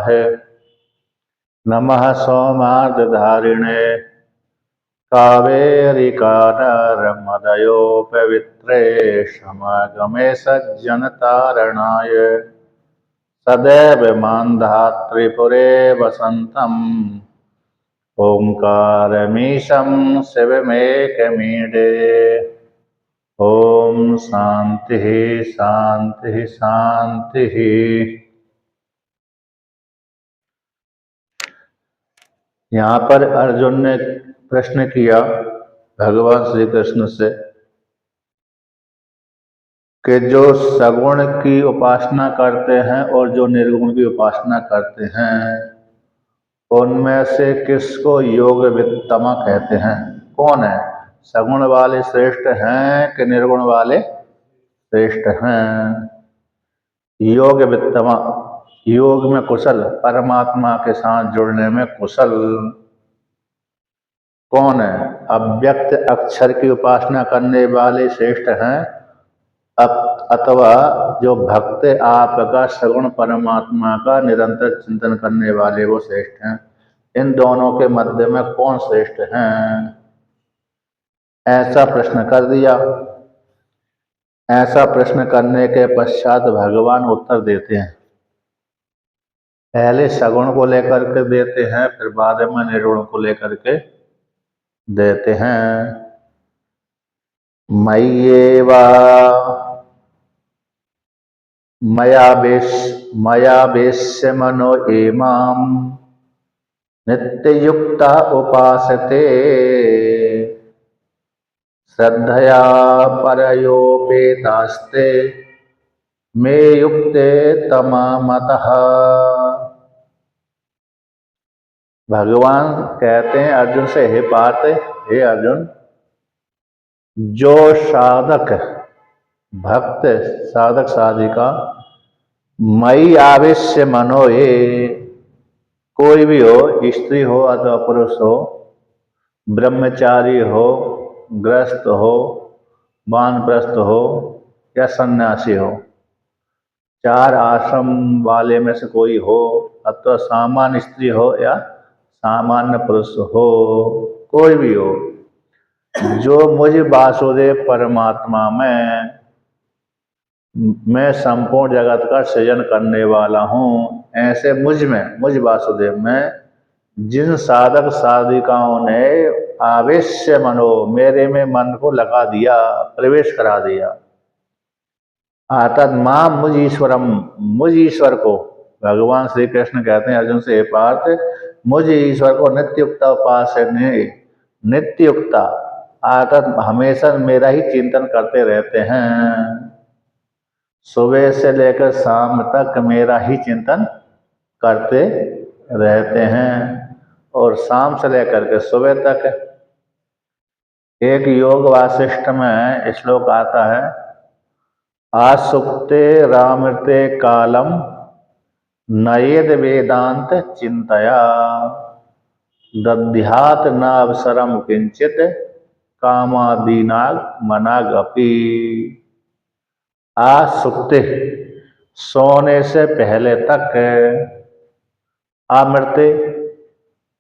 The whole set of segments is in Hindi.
है। नमः सोमार्धधारिणे कावेरिकानर्मदयो पवित्रे समागमे सज्जनतारणाय सदैव मान्धातृपुरे वसन्तम् ओंकारमीशं शिवमेकमीडे। ओम शांति शांति शांति। यहाँ पर अर्जुन ने प्रश्न किया भगवान श्री कृष्ण से कि जो सगुण की उपासना करते हैं और जो निर्गुण की उपासना करते हैं उनमें से किसको योग वित्तमा कहते हैं? कौन है? सगुण वाले श्रेष्ठ हैं कि निर्गुण वाले श्रेष्ठ हैं? योग वित्तमा, योग में कुशल, परमात्मा के साथ जुड़ने में कुशल कौन है? अव्यक्त अक्षर की उपासना करने वाले श्रेष्ठ हैं अथवा जो भक्त आपका सगुण परमात्मा का निरंतर चिंतन करने वाले वो श्रेष्ठ हैं? इन दोनों के मध्य में कौन श्रेष्ठ हैं? ऐसा प्रश्न कर दिया। ऐसा प्रश्न करने के पश्चात भगवान उत्तर देते हैं। पहले सगुण को लेकर के देते हैं, फिर बाद में निर्गुण को लेकर के देते हैं। मय्येवा मया वेश्य मनो इमाम नित्ययुक्ता उपासते श्रद्धया परयोपेतास्ते मे युक्ते तमामतः। भगवान कहते हैं अर्जुन से, हे पार्थ, हे अर्जुन, जो साधक भक्त साधक साधिका मई आवेश्य मनो, ये कोई भी हो, स्त्री हो अथवा पुरुष हो, ब्रह्मचारी हो, गृहस्थ हो, वानप्रस्थ हो या सन्यासी हो, चार आश्रम वाले में से कोई हो, अथवा सामान्य स्त्री हो या सामान्य पुरुष हो, कोई भी हो, जो मुझ वासुदेव परमात्मा में मैं संपूर्ण जगत का सृजन करने वाला हूँ, ऐसे मुझ वासुदेव में जिन साधक साधिकाओं ने आवेश्य मनो, मेरे में मन को लगा दिया, प्रवेश करा दिया, अर्थात मां मुझ ईश्वर को, भगवान श्री कृष्ण कहते हैं अर्जुन से, हे पार्थ, मुझ ईश्वर को नित्ययुक्ता उपासने, नित्ययुक्ता अर्थात हमेशा मेरा ही चिंतन करते रहते हैं, सुबह से लेकर शाम तक मेरा ही चिंतन करते रहते हैं, और शाम से लेकर के सुबह तक। एक योग वासिष्ठ में श्लोक आता है, आसुप्ते रामृते कालम नयेद वेदांत चिंतया दध्यात न अवसरम किंचित कामादीनाग मनागपि। आसुप्ते सोने से पहले तक, अमृते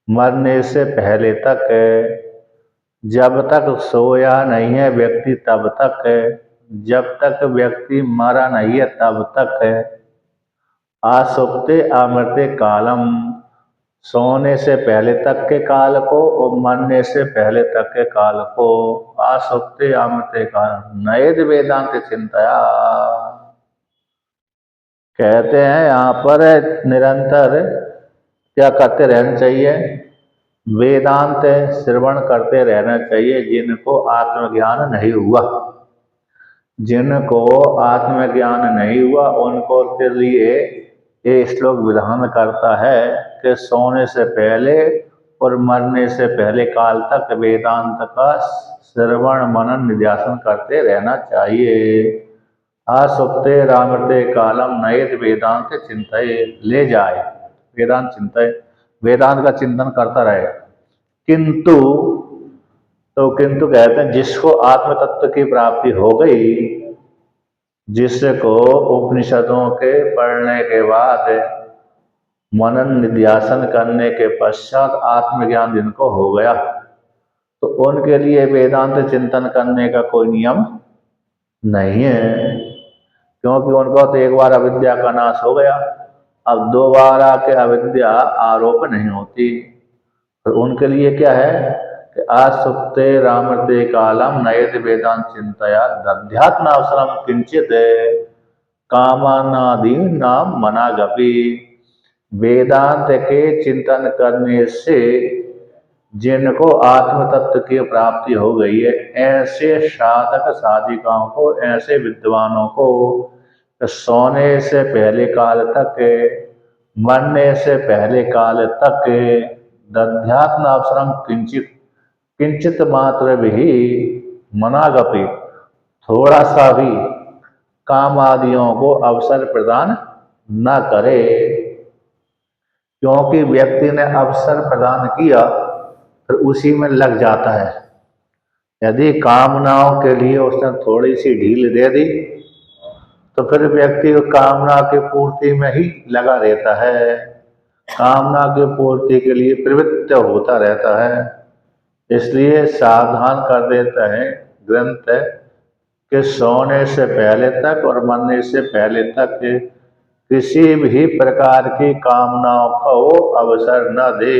मरने से पहले तक, जब तक सोया नहीं है व्यक्ति तब तक, जब तक व्यक्ति मरा नहीं है तब तक, आसुप्ते अमृते कालम, सोने से पहले तक के काल को और मरने से पहले तक के काल को, आसुप्ते अमृते कालम नयेद वेदांत चिंतया। कहते हैं यहाँ पर निरंतर क्या करते रहना चाहिए? वेदांत श्रवण करते रहना चाहिए। जिनको आत्मज्ञान नहीं हुआ, जिनको आत्मज्ञान नहीं हुआ, उनको के लिए ये श्लोक विधान करता है कि सोने से पहले और मरने से पहले काल तक वेदांत का श्रवण मनन निध्यासन करते रहना चाहिए। आसुप्ते रामृते कालम नयेद वेदांत चिंतये, ले जाए वेदांत चिंतये, वेदांत का चिंतन करता रहे। किंतु, तो किंतु कहते हैं जिसको आत्म तत्व की प्राप्ति हो गई, जिसको उपनिषदों के पढ़ने के बाद मनन निध्यासन करने के पश्चात आत्मज्ञान जिनको हो गया तो उनके लिए वेदांत चिंतन करने का कोई नियम नहीं है, क्योंकि उनको तो एक बार अविद्या का नाश हो गया, अब दोबारा के अविद्या आरोप नहीं होती। तो उनके लिए क्या है कि आज सुप्ते रामते कालम नयत वेदांत चिंतया दध्यात्मावसरम किंचित कामानादि नाम मनागपि। वेदांत के चिंतन करने से जिनको आत्म तत्व की प्राप्ति हो गई है, ऐसे साधक साधिकाओं को, ऐसे विद्वानों को सोने से पहले काल तक, मरने से पहले काल तक दध्यात्म अवसरम किंचित किंचित मात्र भी मनागपि, थोड़ा सा भी काम आदियों को अवसर प्रदान न करे, क्योंकि व्यक्ति ने अवसर प्रदान किया फिर उसी में लग जाता है। यदि कामनाओं के लिए उसने थोड़ी सी ढील दे दी तो फिर व्यक्ति कामना की पूर्ति में ही लगा रहता है, कामना की पूर्ति के लिए प्रवृत्त होता रहता है। इसलिए सावधान कर देता है ग्रंथ कि सोने से पहले तक और मरने से पहले तक किसी भी प्रकार की कामनाओं को अवसर न दे,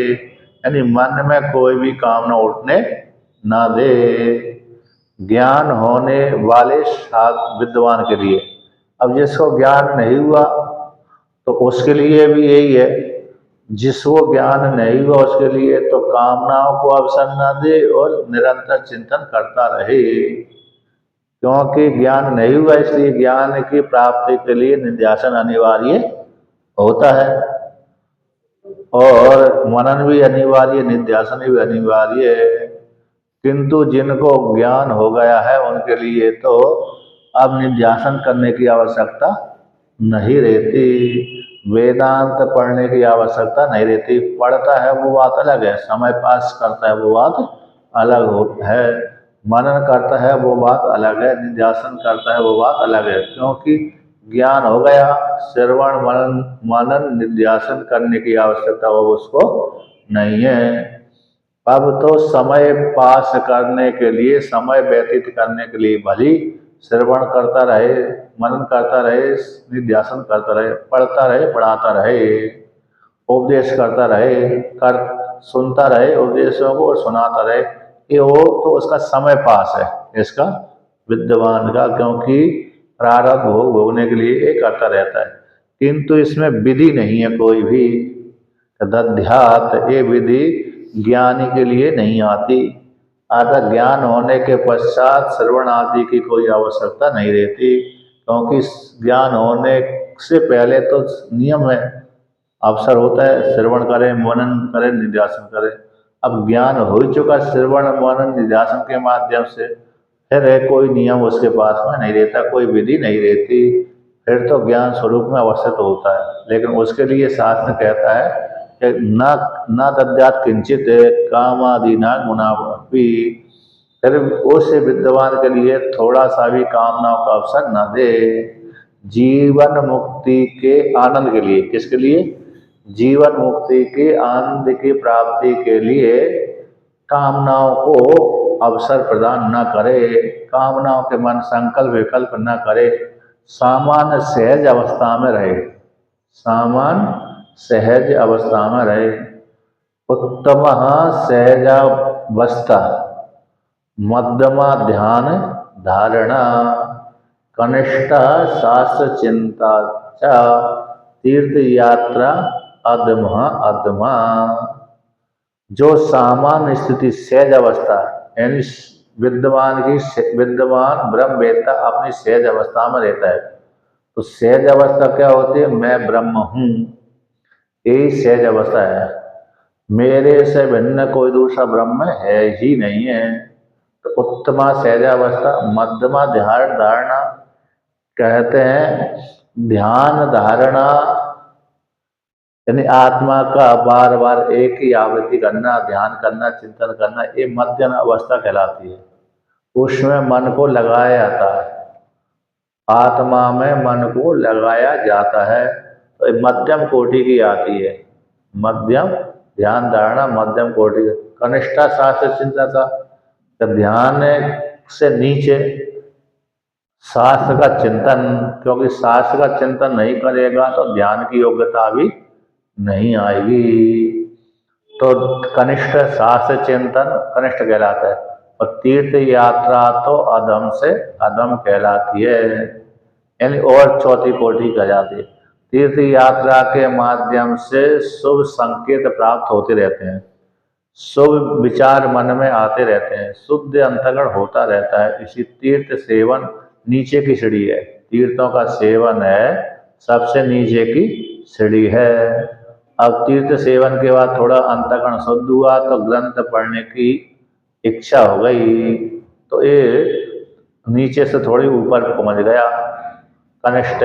यानी मन में कोई भी कामना उठने न दे। ज्ञान होने वाले विद्वान के लिए, अब जिसको ज्ञान नहीं हुआ तो उसके लिए भी यही है, जिसको ज्ञान नहीं हुआ उसके लिए तो कामनाओं को अवसर न दे और निरंतर चिंतन करता रहे, क्योंकि ज्ञान नहीं हुआ इसलिए ज्ञान की प्राप्ति के लिए निध्यासन अनिवार्य होता है और मनन भी अनिवार्य, निध्यासन भी अनिवार्य है। किंतु जिनको ज्ञान हो गया है उनके लिए तो अब निध्यासन करने की आवश्यकता नहीं रहती, वेदांत पढ़ने की आवश्यकता नहीं रहती। पढ़ता है वो बात अलग है, समय पास करता है वो बात अलग है, मनन करता है वो बात अलग है, निध्यासन करता है वो बात अलग है, क्योंकि ज्ञान हो गया, श्रवण मनन मनन निध्यासन करने की आवश्यकता वो उसको नहीं है। अब तो समय पास करने के लिए, समय व्यतीत करने के लिए भली श्रवण करता रहे, मनन करता रहे, निध्यासन करता रहे, पढ़ता रहे, पढ़ाता रहे, उपदेश करता रहे, सुनता रहे उपदेशों को और सुनाता रहे, ये वो तो उसका समय पास है इसका विद्वान का, क्योंकि प्रारब्ध भोग भोगने के लिए ये करता रहता है। किंतु इसमें विधि नहीं है कोई भी, दध्यात ये विधि ज्ञानी के लिए नहीं आती। अतः ज्ञान होने के पश्चात श्रवण आदि की कोई आवश्यकता नहीं रहती, क्योंकि ज्ञान होने से पहले तो नियम है, अवसर होता है श्रवण करें, मनन करें, निध्यासन करें। अब ज्ञान हो चुका श्रवण मनन निध्यासन के माध्यम से, फिर कोई नियम उसके पास में नहीं रहता, कोई विधि नहीं रहती, फिर तो ज्ञान स्वरूप में अवस्थित होता है। लेकिन उसके लिए शास्त्र कहता है कि न दद्यात किंचित कामादीना मुनाफी, फिर उस विद्वान के लिए थोड़ा सा भी कामनाओं का अवसर न दे। जीवन मुक्ति के आनंद के लिए, किसके लिए? जीवन मुक्ति के आनंद की प्राप्ति के लिए कामनाओं को अवसर प्रदान न करे, कामनाओं के मन संकल्प विकल्प न करे, सामान्य सहज अवस्था में रहे, सामान्य सहज अवस्था में रहे। उत्तम सहजावस्था, मध्यमा ध्यान धारणा, कनिष्ठ शास्त्र चिंता च, तीर्थ यात्रा अधमा अधमा। जो सामान्य स्थिति सहज अवस्था, यानी विद्वान ब्रह्मवेत्ता अपनी सहज अवस्था में रहता है। तो सहज अवस्था क्या होती है? मैं ब्रह्म हूँ, यही सहज अवस्था है, मेरे से भिन्न कोई दूसरा ब्रह्म है ही नहीं है। तो उत्तमा सहजावस्था, मध्यमा ध्यान धारणा कहते हैं, ध्यान धारणा यानी आत्मा का बार बार एक ही आवृत्ति करना, ध्यान करना, चिंतन करना, ये मध्यम अवस्था कहलाती है। उसमें मन को लगाया जाता है, आत्मा में मन को लगाया जाता है। तो मध्यम कोटि की आती है, मध्यम ध्यान धारणा मध्यम कोटि की। कनिष्ठा शास्त्र चिंता था, तो ध्यान से नीचे शास्त्र का चिंतन, क्योंकि शास्त्र का चिंतन नहीं करेगा तो ध्यान की योग्यता भी नहीं आएगी। तो कनिष्ठ शास्त्र चिंतन कनिष्ठ कहलाता है, और तीर्थ यात्रा तो अधम से अधम कहलाती है, यानी और चौथी कोटि कहलाती है। तीर्थ यात्रा के माध्यम से शुभ संकेत प्राप्त होते रहते हैं, शुभ विचार मन में आते रहते हैं, शुद्ध अंतर्गण होता रहता है। इसी तीर्थ सेवन नीचे की सीढ़ी है, तीर्थों का सेवन है सबसे नीचे की सीढ़ी है। अब तीर्थ सेवन के बाद थोड़ा अंतःकरण शुद्ध हुआ तो ग्रंथ पढ़ने की इच्छा हो गई, तो ये नीचे से थोड़ी ऊपर पहुंच गया, कनिष्ठ।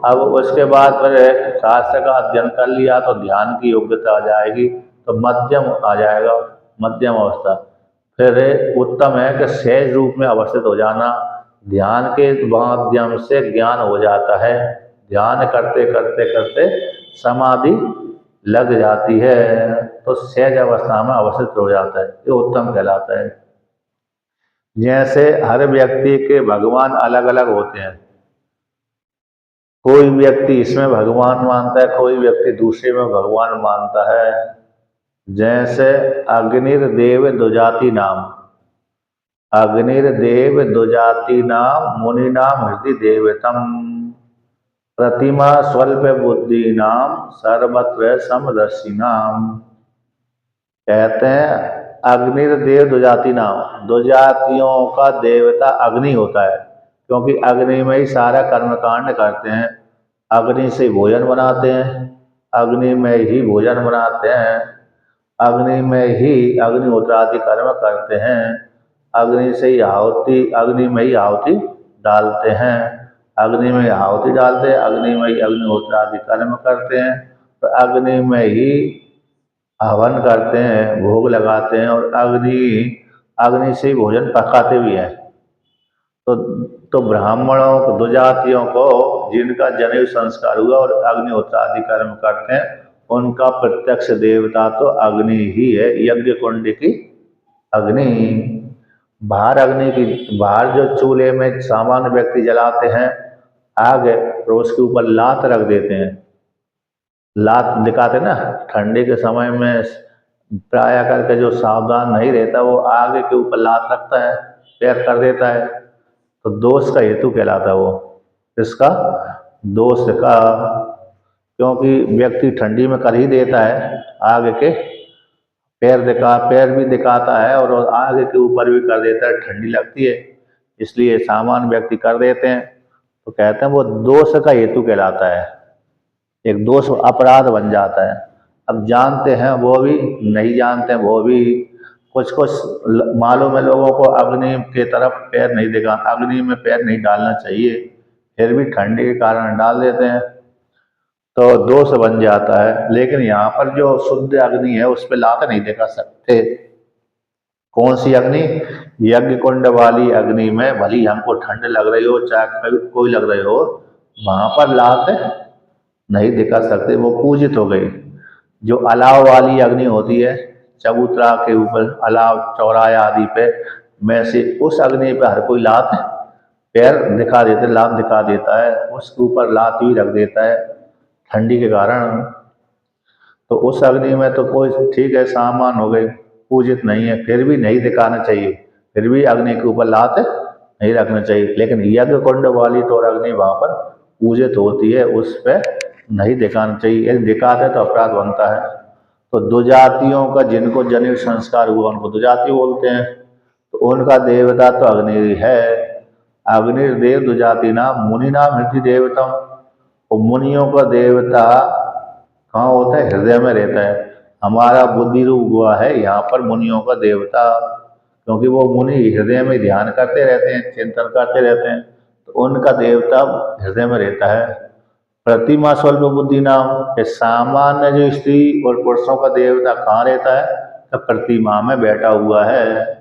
अब उसके बाद फिर शास्त्र का अध्ययन कर लिया तो ध्यान की योग्यता आ जाएगी, तो मध्यम आ जाएगा, मध्यम अवस्था। फिर उत्तम है कि सहज रूप में अवस्थित हो जाना, ध्यान के माध्यम से ज्ञान हो जाता है, ध्यान करते करते करते समाधि लग जाती है, तो सहज अवस्था में अवस्थित हो जाता है, ये उत्तम कहलाता है। जैसे हर व्यक्ति के भगवान अलग अलग होते हैं, कोई व्यक्ति इसमें भगवान मानता है, कोई व्यक्ति दूसरे में भगवान मानता है। जैसे अग्निर्देव दुजाति नाम, अग्निर्देव दुजाति नाम मुनि नाम हृदय देवतम, प्रतिमा स्वल्प बुद्धि नाम सर्वत्र समदर्शी नाम। कहते हैं अग्निर्देव दुजाति नाम, दुजातियों का देवता अग्नि होता है, क्योंकि अग्नि में ही सारा कर्मकांड करते हैं, अग्नि से भोजन बनाते हैं, अग्नि में ही भोजन बनाते हैं, अग्नि में ही अग्निहोत्र आदि कर्म करते हैं, अग्नि से ही आहुति, अग्नि में ही आहुति डालते हैं, अग्नि में आहुति डालते हैं, अग्नि में ही अग्निहोत्र आदि कर्म करते हैं, तो अग्नि में ही हवन करते हैं, भोग लगाते हैं, और अग्नि से ही भोजन पकाते भी हैं। तो ब्राह्मणों को, दो जातियों को जिनका जनेऊ संस्कार हुआ और अग्निहोत्र आदि कर्म करते हैं, उनका प्रत्यक्ष देवता तो अग्नि ही है, यज्ञ कुंड की अग्नि। बाहर जो चूल्हे में सामान्य व्यक्ति जलाते हैं आग, तो उसके ऊपर लात रख देते हैं, लात दिखाते ना, ठंडी के समय में प्राय करके जो सावधान नहीं रहता वो आग के ऊपर लात रखता है, पैर कर देता है, तो दोष का हेतु कहलाता है वो, इसका दोष का, क्योंकि व्यक्ति ठंडी में कर ही देता है आग के, पैर भी दिखाता है और आग के ऊपर भी कर देता है, ठंडी लगती है, इसलिए सामान्य व्यक्ति कर देते हैं, तो कहते हैं वो दोष का हेतु कहलाता है, एक दोष अपराध बन जाता है। अब जानते हैं वो भी, नहीं जानते हैं वो भी, कुछ कुछ मालूम है लोगों को अग्नि के तरफ पैर नहीं दिखा, अग्नि में पैर नहीं डालना चाहिए, फिर भी ठंडी के कारण डाल देते हैं, तो दोष बन जाता है। लेकिन यहाँ पर जो शुद्ध अग्नि है उस पर लात नहीं दिखा सकते। कौन सी अग्नि? यज्ञ कुंड वाली अग्नि में भली हमको ठंड लग रही हो, चाहे कोई लग रही हो, वहां पर लात नहीं दिखा सकते, वो पूजित हो गई। जो अलाव वाली अग्नि होती है, चबूतरा के ऊपर अलाव, चौराया आदि पे, में से उस अग्नि पे हर कोई लात पैर दिखा देते, लात दिखा देता है, उसके ऊपर लात भी रख देता है ठंडी के कारण। तो उस अग्नि में तो कोई ठीक है, सामान हो गई, पूजित नहीं है, फिर भी नहीं दिखाना चाहिए, फिर भी अग्नि के ऊपर लात नहीं रखना चाहिए। लेकिन यज्ञ कुंड वाली तो अग्नि वहां पर पूजित होती है, उस पर नहीं दिखाना चाहिए, यदि दिखाते तो अपराध बनता है। तो दो जातियों का जिनको जनेऊ संस्कार हुआ उनको दो जाति बोलते हैं, तो उनका देवता तो अग्नि है। अग्निर्देव दो जाति नाम मुनि नाम हृदय देवतम, और मुनियों का देवता कहाँ होता है? हृदय में रहता है। हमारा बुद्धि रूप हुआ है यहाँ पर मुनियों का देवता, क्योंकि वो मुनि हृदय में ध्यान करते रहते हैं, चिंतन करते रहते हैं, तो उनका देवता हृदय में रहता है। प्रतिमा स्वल्प बुद्धि नाम, सामान्य जो स्त्री और पुरुषों का देवता कहाँ रहता है? तो प्रतिमा में बैठा हुआ है।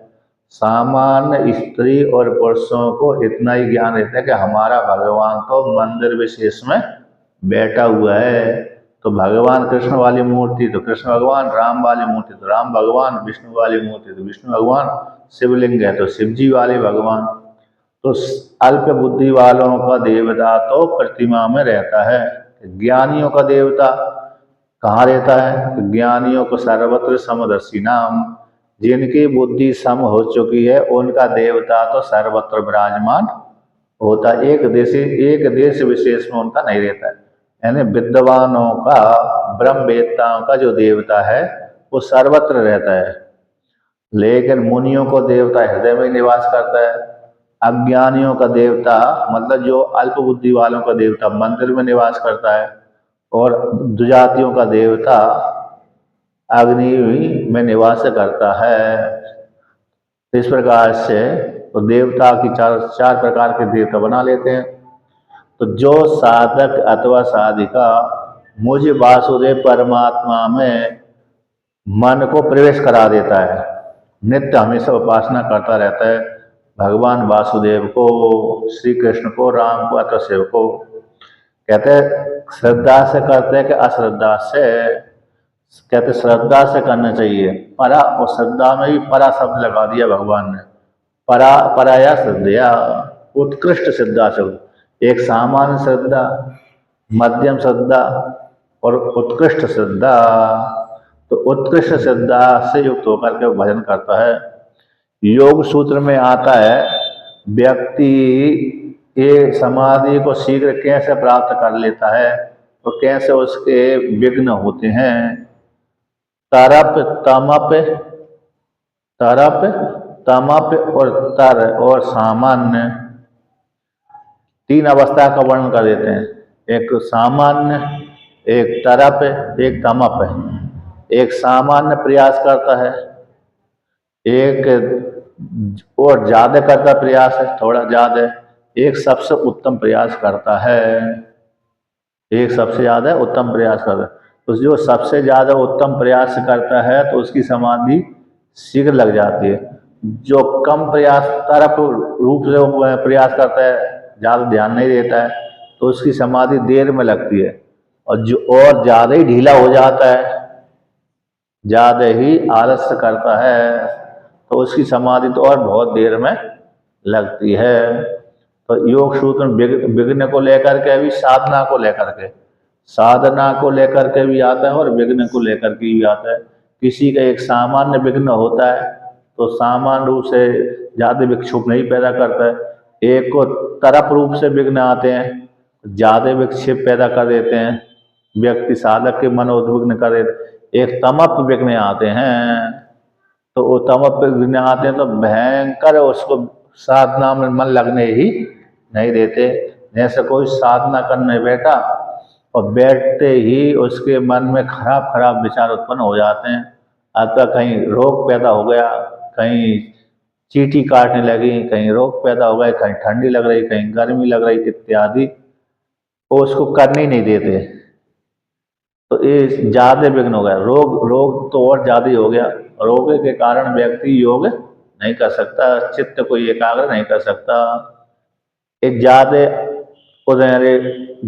सामान्य स्त्री और पुरुषों को इतना ही ज्ञान रहता है कि हमारा भगवान तो मंदिर विशेष में बैठा हुआ है, तो भगवान कृष्ण वाली मूर्ति तो कृष्ण भगवान, राम वाली मूर्ति तो राम भगवान, विष्णु वाली मूर्ति तो विष्णु भगवान, शिवलिंग है तो शिव जी वाले भगवान। तो अल्प बुद्धि वालों का देवता तो प्रतिमा में रहता है। ज्ञानियों का देवता कहाँ रहता है? तो ज्ञानियों को सर्वत्र समदर्शी नाम, जिनकी बुद्धि सम हो चुकी है उनका देवता तो सर्वत्र विराजमान होता है। एक देश विशेष में उनका नहीं रहता है। यानी विद्वानों का, ब्रह्मवेत्ताओं का जो देवता है वो सर्वत्र रहता है, लेकिन मुनियों को देवता हृदय में निवास करता है। अज्ञानियों का देवता मतलब जो अल्प बुद्धि वालों का देवता मंदिर में निवास करता है, और दुजातियों का देवता अग्नि में निवास करता है। इस प्रकार से तो देवता की चार प्रकार के देवता बना लेते हैं। तो जो साधक अथवा साधिका मुझ वासुदेव परमात्मा में मन को प्रवेश करा देता है, नित्य हमेशा उपासना करता रहता है भगवान वासुदेव को, श्री कृष्ण को, राम को अथवा शिव को, कहते हैं श्रद्धा से करते हैं कि अश्रद्धा से? कहते श्रद्धा से करना चाहिए। परा और श्रद्धा में भी परा शब्द लगा दिया भगवान ने। परा पराया श्रद्धया, उत्कृष्ट श्रद्धा शब्द। एक सामान्य श्रद्धा, मध्यम श्रद्धा और उत्कृष्ट श्रद्धा। तो उत्कृष्ट श्रद्धा से युक्त होकर के भजन करता है। योग सूत्र में आता है व्यक्ति ये समाधि को शीघ्र कैसे प्राप्त कर लेता है और कैसे उसके विघ्न होते हैं। तरप तमप, तरप तमप और तर और सामान्य, तीन अवस्था का वर्णन कर देते हैं। एक सामान्य, एक तरप, एक तमप है। एक सामान्य प्रयास करता है, एक और ज्यादा करता प्रयास है, थोड़ा ज्यादा, एक सबसे उत्तम प्रयास करता है, एक सबसे ज्यादा उत्तम प्रयास करता है। तो जो सबसे ज्यादा उत्तम प्रयास करता है तो उसकी समाधि शीघ्र लग जाती है। जो कम प्रयास तरफ रूप से प्रयास करता है, ज्यादा ध्यान नहीं देता है, तो उसकी समाधि देर में लगती है। और जो और ज्यादा ही ढीला हो जाता है, ज्यादा ही आलस्य करता है, तो उसकी समाधि तो और बहुत देर में लगती है। तो योग सूत्र विघ्न को लेकर के भी, साधना को लेकर के, साधना को लेकर के भी आता है और विघ्न को लेकर के भी आता है। किसी का एक सामान्य विघ्न होता है तो सामान्य रूप से ज्यादा विक्षोभ नहीं पैदा करता है। एक को तरफ रूप से विघ्न आते हैं, ज्यादा विक्षेप पैदा कर देते हैं, व्यक्ति साधक के मन उद्विग्न कर देते। एक तमप विघ्न आते हैं, तो वो तमप विघ्न आते हैं तो भयंकर उसको साधना में मन लगने ही नहीं देते। जैसे कोई साधना करने बैठा और बैठते ही उसके मन में खराब खराब विचार उत्पन्न हो जाते हैं। अतः कहीं रोग पैदा हो गया, कहीं चींटी काटने लगी, कहीं रोग पैदा हो गए, कहीं ठंडी लग रही, कहीं गर्मी लग रही इत्यादि, वो उसको करने ही नहीं देते। तो ये ज्यादा विघ्न हो गया, रोग तो और ज्यादा ही हो गया। रोग के कारण व्यक्ति योग नहीं कर सकता, चित्त को एकाग्र नहीं कर सकता। एक ज्यादा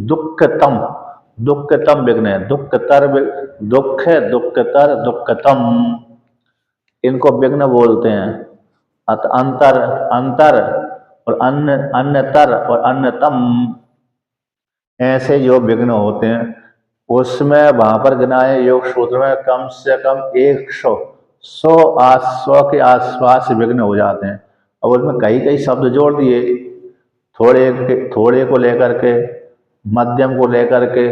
दुखतम, दुखतम विघ्न है, दुखतर, दुख है, दुखतर, दुखतम, इनको विघ्न बोलते हैं। अंतर, अंतर और अन्य, अन्यतर और अन्यतम, ऐसे जो विघ्न होते हैं उसमें वहां पर गिनाए योग सूत्र में कम से कम 100 के आसपास विघ्न हो जाते हैं। और उसमें कई कई शब्द जोड़ दिए, थोड़े को लेकर के, मध्यम को लेकर के,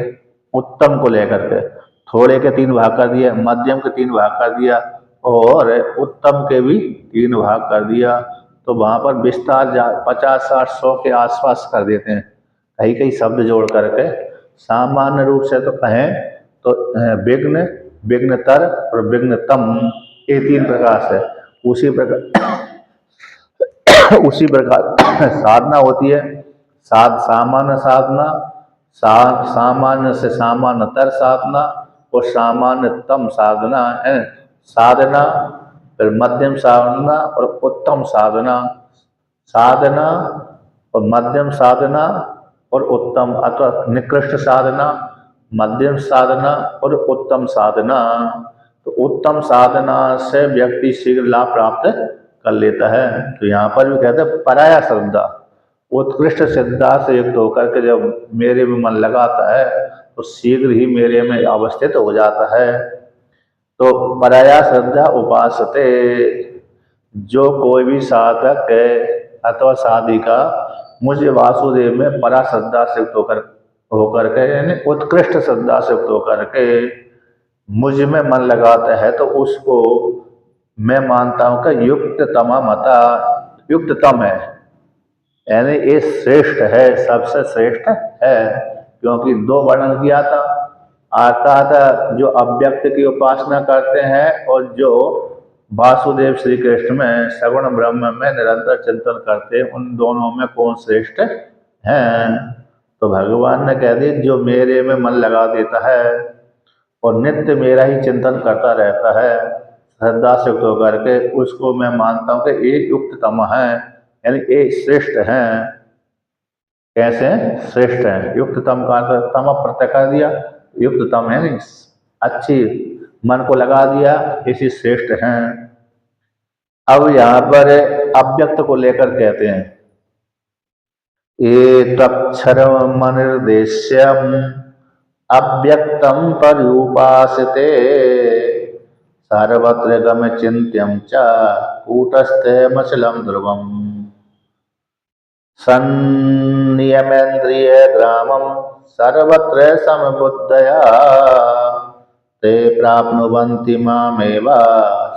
उत्तम को लेकर के। थोड़े के 3 भाग कर दिया, मध्यम के 3 भाग कर दिया और उत्तम के भी 3 भाग कर दिया। तो वहां पर विस्तार 50, 60, 100 के आसपास कर देते हैं, कई कई शब्द जोड़ करके। सामान्य रूप से तो कहें तो विघ्न, विघ्नतर और विघ्नतम, ये 3 प्रकार से। उसी प्रकार उसी प्रकार साधना होती है, सामान्य साधना, सामान्य से सामान्यतर साधना और सामान्यतम साधना है साधना, फिर मध्यम साधना और उत्तम साधना। साधना और मध्यम साधना और उत्तम अथवा निकृष्ट साधना, मध्यम साधना और उत्तम साधना। तो उत्तम साधना से व्यक्ति शीघ्र लाभ प्राप्त कर लेता है। तो यहाँ पर भी कहते हैं पराया श्रद्धा, उत्कृष्ट श्रद्धा से युक्त होकर के जब मेरे में मन लगाता है तो शीघ्र ही मेरे में अवस्थित हो जाता है। तो पराया श्रद्धा उपासते, जो कोई भी साधक है अथवा साधिका मुझे वासुदेव में परा श्रद्धा से युक्त होकर के यानी उत्कृष्ट श्रद्धा से युक्त होकर के मुझ में मन लगाता है तो उसको मैं मानता हूं कि युक्ततम मता, युक्ततम है, यानी ये श्रेष्ठ है, सबसे श्रेष्ठ है। क्योंकि दो वर्णन किया था, आता था जो अव्यक्त की उपासना करते हैं और जो वासुदेव श्री कृष्ण में सगुण ब्रह्म में निरंतर चिंतन करते हैं, उन दोनों में कौन श्रेष्ठ हैं। तो भगवान ने कह दिया जो मेरे में मन लगा देता है और नित्य मेरा ही चिंतन करता रहता है श्रद्धा से युक्त होकर के, उसको मैं मानता हूँ कि ये युक्ततम है, यानी ये श्रेष्ठ हैं। कैसे श्रेष्ठ हैं? युक्ततम का तम प्रत्यय कर दिया, युक्ततम है नहीं अच्छी, मन को लगा दिया, इसी श्रेष्ठ हैं। अब यहाँ पर अव्यक्त को लेकर कहते हैं एतक्षरम अनिर्देश्यम अव्यक्तम पर्युपासते सर्वत्र गम चिंत्यम च कूटस्थे मचलम ध्रुवम सन्नियमेन्द्रिय ग्रामम सर्वत्र समबुद्धया ते प्राप्नुवन्ति मामेव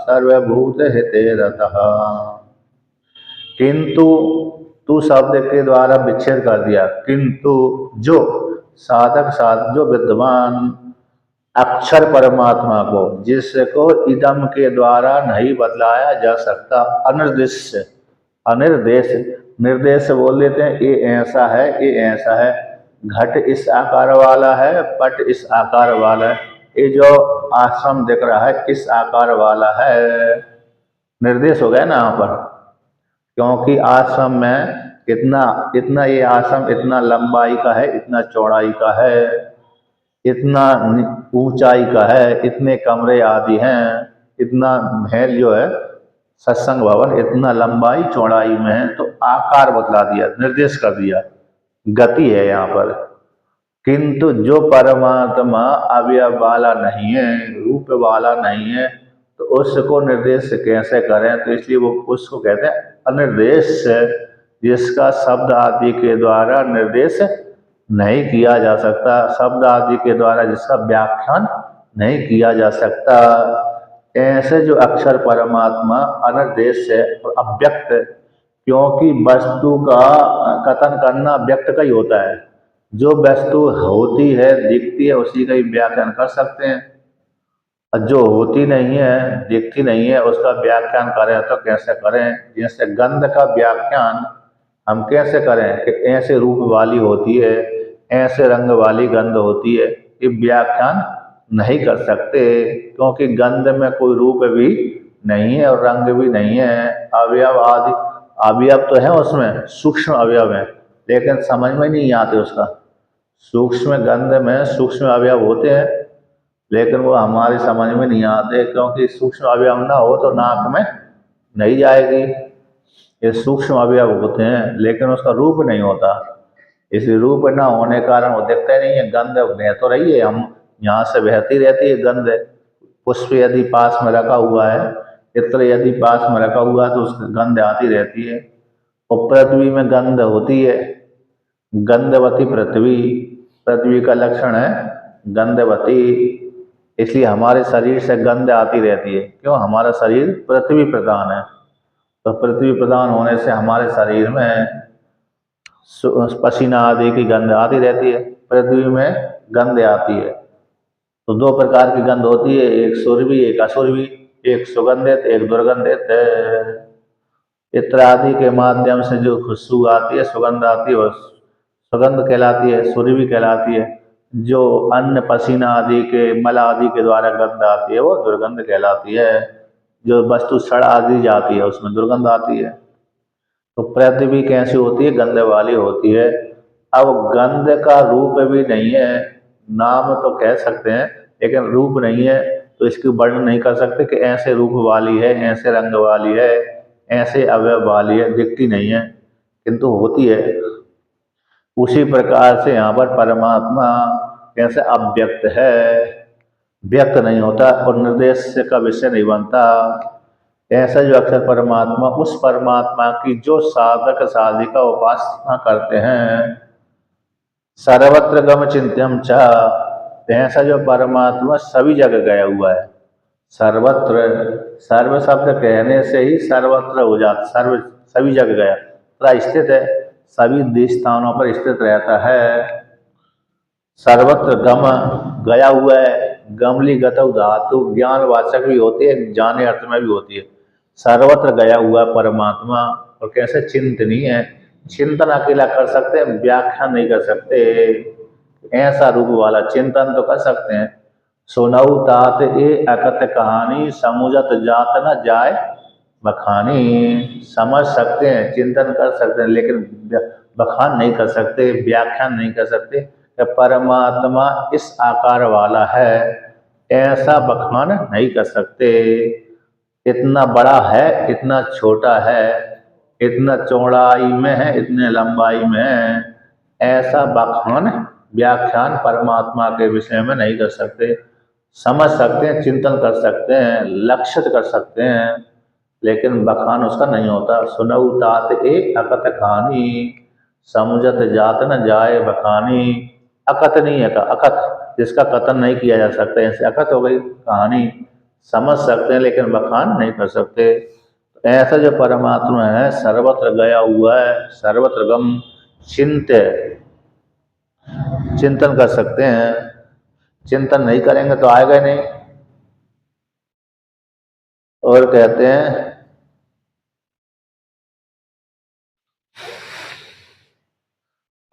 सर्वभूत हिते रतः। किंतु तू शब्द के द्वारा विच्छेद कर दिया, किंतु जो साधक जो विद्वान अक्षर परमात्मा को, जिसको इदम के द्वारा नहीं बतलाया जा सकता, अनिर्देश्य, अनिर्देश, निर्देश बोल देते हैं ये ऐसा है, ये ऐसा है, घट इस आकार वाला है, पट इस आकार वाला है, ये जो आश्रम दिख रहा है इस आकार वाला है, निर्देश हो गया ना यहाँ पर। क्योंकि आश्रम में इतना ये आश्रम इतना लंबाई का है, इतना चौड़ाई का है, इतना ऊंचाई का है, इतने कमरे आदि हैं, इतना महल जो है सत्संग भवन इतना लंबाई चौड़ाई में है, तो आकार बतला दिया, निर्देश कर दिया, गति है यहाँ पर। किंतु जो परमात्मा अवयव वाला नहीं है, रूप वाला नहीं है, तो उसको निर्देश कैसे करें? तो इसलिए वो उसको कहते हैं अनिर्देश, जिसका शब्द आदि के द्वारा निर्देश नहीं किया जा सकता, शब्द आदि के द्वारा जिसका व्याख्यान नहीं किया जा सकता। ऐसे जो अक्षर परमात्मा अनिर्देश है और अव्यक्त, क्योंकि वस्तु का कथन करना व्यक्त का ही होता है, जो वस्तु होती है दिखती है उसी का ही व्याख्यान कर सकते हैं, और जो होती नहीं है दिखती नहीं है उसका व्याख्यान करें तो कैसे करें? जैसे गंध का व्याख्यान हम कैसे करें कि ऐसे रूप वाली होती है, ऐसे रंग वाली गंध होती है, ये व्याख्यान नहीं कर सकते, क्योंकि गंध में कोई रूप भी नहीं है और रंग भी नहीं है, अवयव आदि अवयव तो है उसमें, सूक्ष्म अवयव है, लेकिन समझ में नहीं आते उसका। सूक्ष्म गंध में सूक्ष्म अवयव होते हैं, लेकिन वो हमारी समझ में नहीं आते, क्योंकि सूक्ष्म अवयव ना हो तो नाक में नहीं जाएगी। ये सूक्ष्म अवयव होते हैं लेकिन उसका रूप नहीं होता, इसलिए रूप ना होने के कारण वो दिखते नहीं है। गंध बह तो रही है, हम यहाँ से बहती रहती है गंध, पुष्प यदि पास में रखा हुआ है, इत्र यदि पास में रखा हुआ है तो उसकी गंध आती रहती है। और पृथ्वी में गंध होती है, गंधवती पृथ्वी, पृथ्वी का लक्षण है गंधवती, इसलिए हमारे शरीर से गंध आती रहती है। क्यों? हमारा शरीर पृथ्वी प्रधान है, तो पृथ्वी प्रधान होने से हमारे शरीर में पसीना आदि की गंध आती रहती है, पृथ्वी में गंध आती है। तो दो प्रकार की गंध होती है, एक सुरभि एक असुरभि, एक सुगंधित एक दुर्गंधित। इत्र आदि के माध्यम से जो खुशबू आती है, सुगंध आती है, सुगंध कहलाती है, सुरभि कहलाती है। जो अन्न पसीना आदि के मल आदि के द्वारा गंध आती है वो दुर्गंध कहलाती है। जो वस्तु सड़ आदि जाती है उसमें दुर्गंध आती है। तो पृथ्वी कैसी होती है? गंध वाली होती है। अब गंध का रूप भी नहीं है, नाम तो कह सकते हैं लेकिन रूप नहीं है, तो इसकी वर्णन नहीं कर सकते कि ऐसे रूप वाली है, ऐसे रंग वाली है, ऐसे अवयव वाली है, दिखती नहीं है किंतु होती है। उसी प्रकार से यहाँ पर परमात्मा कैसे अव्यक्त है, व्यक्त नहीं होता और निर्देश का विषय नहीं बनता। ऐसा जो अक्षर परमात्मा, उस परमात्मा की जो साधक साधिका उपासना करते हैं, सर्वत्र गम चिंत्यम च, ऐसा जो परमात्मा सभी जगह गया हुआ है। सर्वत्र, सर्व शब्द कहने से ही सर्वत्र हो जाता, सर्व सभी जगह गया, पूरा स्थित है, सभी स्थानों पर स्थित रहता है। सर्वत्र गम, गया हुआ है। गमली गतौ धातु ज्ञान वाचक भी होती है, जाने अर्थ में भी होती है। सर्वत्र गया हुआ परमात्मा, और कैसे चिंतनीय है, चिंतन अकेला कर सकते हैं, व्याख्या नहीं कर सकते। ऐसा रूप वाला चिंतन तो कर सकते हैं। सुनऊ तात ए अकत कहानी, समुझत जात न जाय बखानी। समझ सकते हैं, चिंतन कर सकते हैं, लेकिन बखान नहीं कर सकते, व्याख्यान नहीं कर सकते कि परमात्मा इस आकार वाला है, ऐसा बखान नहीं कर सकते। इतना बड़ा है, इतना छोटा है, इतना चौड़ाई में है, इतने लंबाई में है, ऐसा बखान व्याख्यान परमात्मा के विषय में नहीं कर सकते। समझ सकते हैं, चिंतन कर सकते हैं, लक्षित कर सकते हैं, लेकिन बखान उसका नहीं होता। सुनऊ तात ए अकत कहानी, समुझत जात न जाए बखानी। अकथ नहीं है, अकथ जिसका कथन नहीं किया जा सकता, ऐसे अकथ हो गई कहानी। समझ सकते हैं लेकिन बखान नहीं कर सकते। ऐसा जो परमात्मा है सर्वत्र गया हुआ है, सर्वत्र गम चिंत्य, चिंतन कर सकते हैं। चिंतन नहीं करेंगे तो आएगा ही नहीं। और कहते हैं,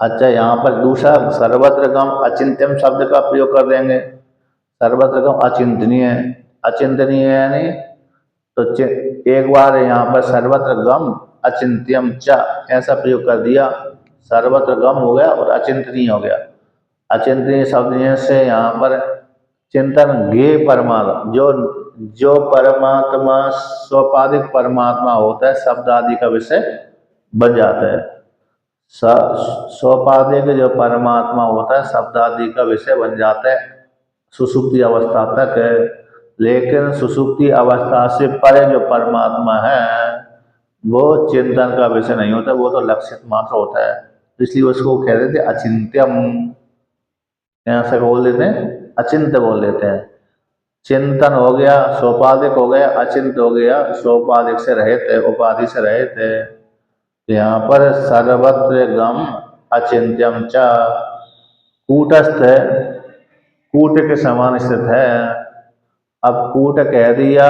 अच्छा यहाँ पर दूसरा सर्वत्र गम अचिंत्यम शब्द का प्रयोग कर देंगे। सर्वत्र गम अचिंतनीय, अचिंतनीय यानी तो एक बार यहाँ पर सर्वत्र गम अचिंत्यम च ऐसा प्रयोग कर दिया, सर्वत्र गम हो गया और अचिंतनीय हो गया। अचिंतनीय शब्द से यहाँ पर चिंतन ज्ञेय परमात्मा, जो जो परमात्मा स्वपादिक परमात्मा होता है, शब्द आदि का विषय बन जाता है। स्वपादिक जो परमात्मा होता है शब्द आदि का विषय बन जाता है सुषुप्ति अवस्था तक है। लेकिन सुषुप्ति अवस्था से परे जो परमात्मा है वो चिंतन का विषय नहीं होता, वो तो लक्षित मात्र होता है। इसलिए उसको कह देते अचिंत्यम, यहाँ से बोल देते हैं अचिंत्य बोल देते हैं। चिंतन हो गया, सोपाधिक हो गया, अचिंत हो गया, सोपाधिक से रहित है, उपाधि से रहित है। यहाँ पर सर्वत्र गम अचिंत्यम च, कूटस्थ है, कूट के समान स्थित है। अब कूट कह दिया,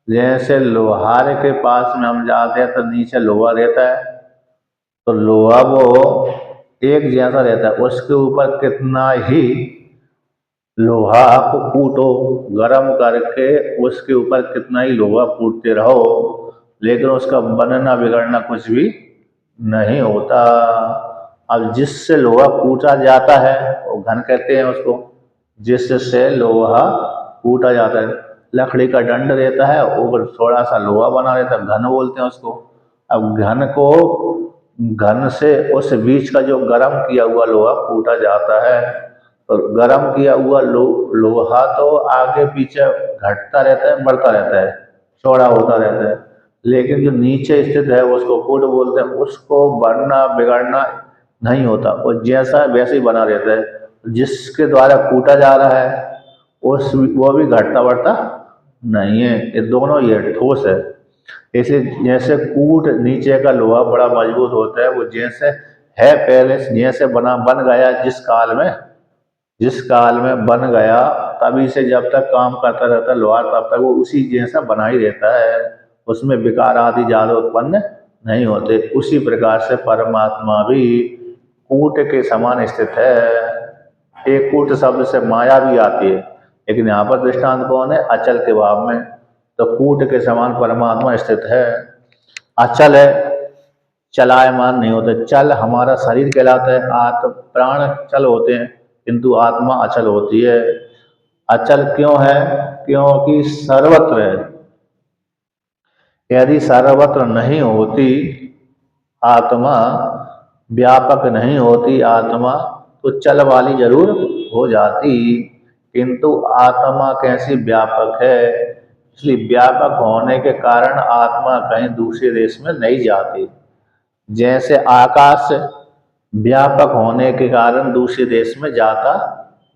जैसे लोहार के पास में हम जाते हैं तो नीचे लोहा रहता है, तो लोहा वो एक जैसा रहता है, उसके ऊपर कितना ही लोहा को कूटो, गर्म करके उसके ऊपर कितना ही लोहा कूटते रहो, लेकिन उसका बनना बिगड़ना कुछ भी नहीं होता। अब जिससे लोहा कूटा जाता है वो घन कहते हैं उसको, जिससे लोहा कूटा जाता है। लकड़ी का डंड रहता है, ऊपर थोड़ा सा लोहा बना रहता है, घन बोलते हैं उसको। अब घन को, घन से उस बीच का जो गर्म किया हुआ लोहा कूटा जाता है, तो गर्म किया हुआ लोहा तो आगे पीछे घटता रहता है, बढ़ता रहता है, चौड़ा होता रहता है, लेकिन जो नीचे स्थित है उसको कूट बोलते हैं, उसको बढ़ना बिगड़ना नहीं होता, और जैसा वैसे ही बना रहता है। जिसके द्वारा कूटा जा रहा है उस वो भी घटता बढ़ता नहीं है, ये दोनों ये ठोस है। इसे जैसे कूट नीचे का लोहा बड़ा मजबूत होता है, वो जैसे है पहले जैसे बन गया, जिस काल में बन गया तभी से जब तक काम करता रहता लोहा, तब तक वो उसी जैसा बना ही रहता है, उसमें विकार आदि ज्यादा उत्पन्न नहीं होते। उसी प्रकार से परमात्मा भी कूट के समान स्थित है। एक कूट शब्द से माया भी आती है, लेकिन यहाँ पर दृष्टांत कौन है? अचल के भाव में, तो कूट के समान परमात्मा स्थित है, अचल है, चलायमान नहीं होते। चल हमारा शरीर कहलाता है, आत्म प्राण चल होते हैं, किंतु आत्मा अचल होती है। अचल क्यों है? क्योंकि सर्वत्र है। यदि सर्वत्र नहीं होती आत्मा, व्यापक नहीं होती आत्मा, तो चल वाली जरूर हो जाती, किंतु आत्मा कैसी व्यापक है, इसलिए व्यापक होने के कारण आत्मा कहीं दूसरे देश में नहीं जाती। जैसे आकाश व्यापक होने के कारण दूसरे देश में जाता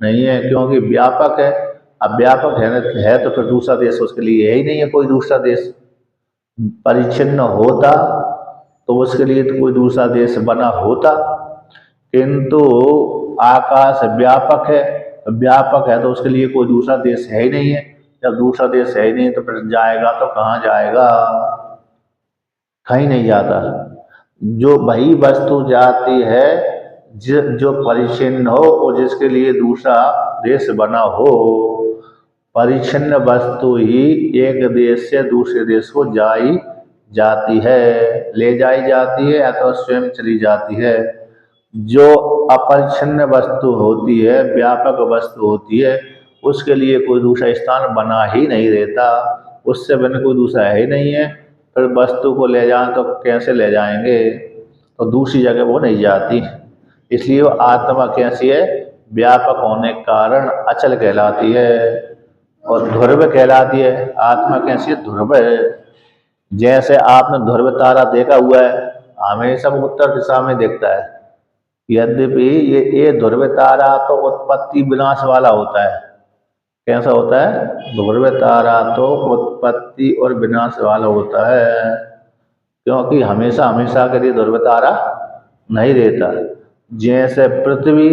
नहीं है, क्योंकि व्यापक है। अब व्यापक है तो फिर दूसरा देश उसके लिए है ही नहीं है कोई दूसरा देश। परिच्छिन्न होता तो उसके लिए तो कोई दूसरा देश बना होता, किंतु आकाश व्यापक है, व्यापक है तो उसके लिए कोई दूसरा देश है ही नहीं है। जब दूसरा देश है ही नहीं तो फिर जाएगा तो कहाँ जाएगा? कहीं नहीं जाता। जो वही वस्तु जाती है जो परिच्छिन्न हो और जिसके लिए दूसरा देश बना हो। परिच्छिन्न वस्तु ही एक देश से दूसरे देश को जाई जाती है, ले जाई जाती है, अथवा स्वयं चली जाती है। जो अपरिच्छिन्न वस्तु होती है, व्यापक वस्तु होती है, उसके लिए कोई दूसरा स्थान बना ही नहीं रहता, उससे बिना कोई दूसरा है ही नहीं है। फिर वस्तु को ले जाएं तो कैसे ले जाएंगे? तो दूसरी जगह वो नहीं जाती। इसलिए वो आत्मा कैसी है? व्यापक होने के कारण अचल कहलाती है और ध्रुव कहलाती है। आत्मा कैसी है? ध्रुव है। जैसे आपने ध्रुव तारा देखा हुआ है, हमेशा उत्तर दिशा में दिखता है। यद्यपि ये ध्रुव तारा तो उत्पत्ति विनाश वाला होता है। कैसा होता है? ध्रुव तारा तो उत्पत्ति और विनाश वाला होता है, क्योंकि हमेशा हमेशा के लिए ध्रुव तारा नहीं रहता। जैसे पृथ्वी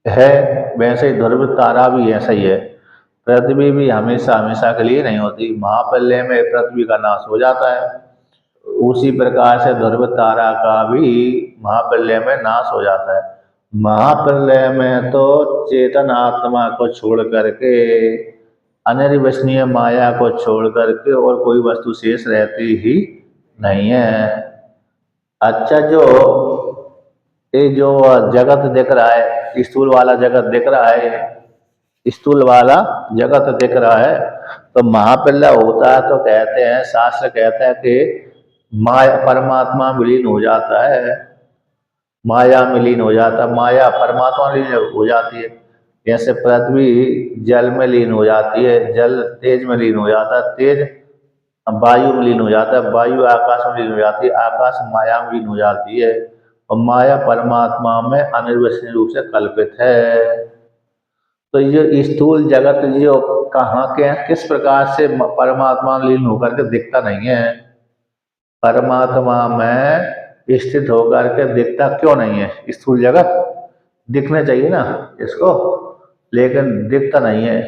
है वैसे ही ध्रुव तारा भी ऐसा ही है। पृथ्वी भी हमेशा हमेशा के लिए नहीं होती, महाप्रलय में पृथ्वी का नाश हो जाता है। उसी प्रकार से ध्रुव तारा का भी महाप्रलय में नाश हो जाता है। महाप्रलय में तो चेतन आत्मा को छोड़ करके, अनिर्वचनीय माया को छोड़ करके और कोई वस्तु शेष रहती ही नहीं है। अच्छा, ये जो जगत दिख रहा है, स्थूल वाला जगत दिख रहा है, स्थूल वाला जगत दिख रहा है, तो महाप्रलय होता है तो कहते हैं, शास्त्र कहता है कि माया परमात्मा विलीन हो जाता है, माया में लीन हो जाता है, माया परमात्मा में लीन हो जाती है। जैसे पृथ्वी जल में लीन हो जाती है, जल तेज में लीन हो जाता है, तेज वायु में लीन हो जाता है, वायु आकाश में लीन हो जाती है, आकाश माया में लीन हो जाती है, और माया परमात्मा में अनिर्वचनीय रूप से कल्पित है। तो ये स्थूल जगत जो कहाँ के किस प्रकार से परमात्मा में लीन होकर के दिखता नहीं है, परमात्मा में स्थित होकर के दिखता क्यों नहीं है? स्थूल जगत दिखने चाहिए ना इसको, लेकिन दिखता नहीं है।